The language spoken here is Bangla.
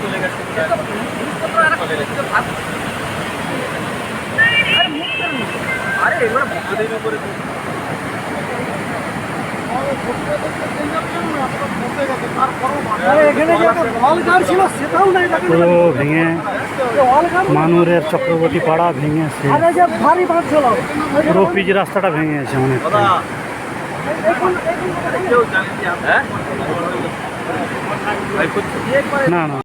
চলে গেছে। আরে এবার ভক্তদের উপরে পুরো ভেঙে মানুরের চক্রবর্তী পাড়া ভেঙেছে, পুরো পিচ রাস্তাটা ভেঙেছে অনেকটা। না না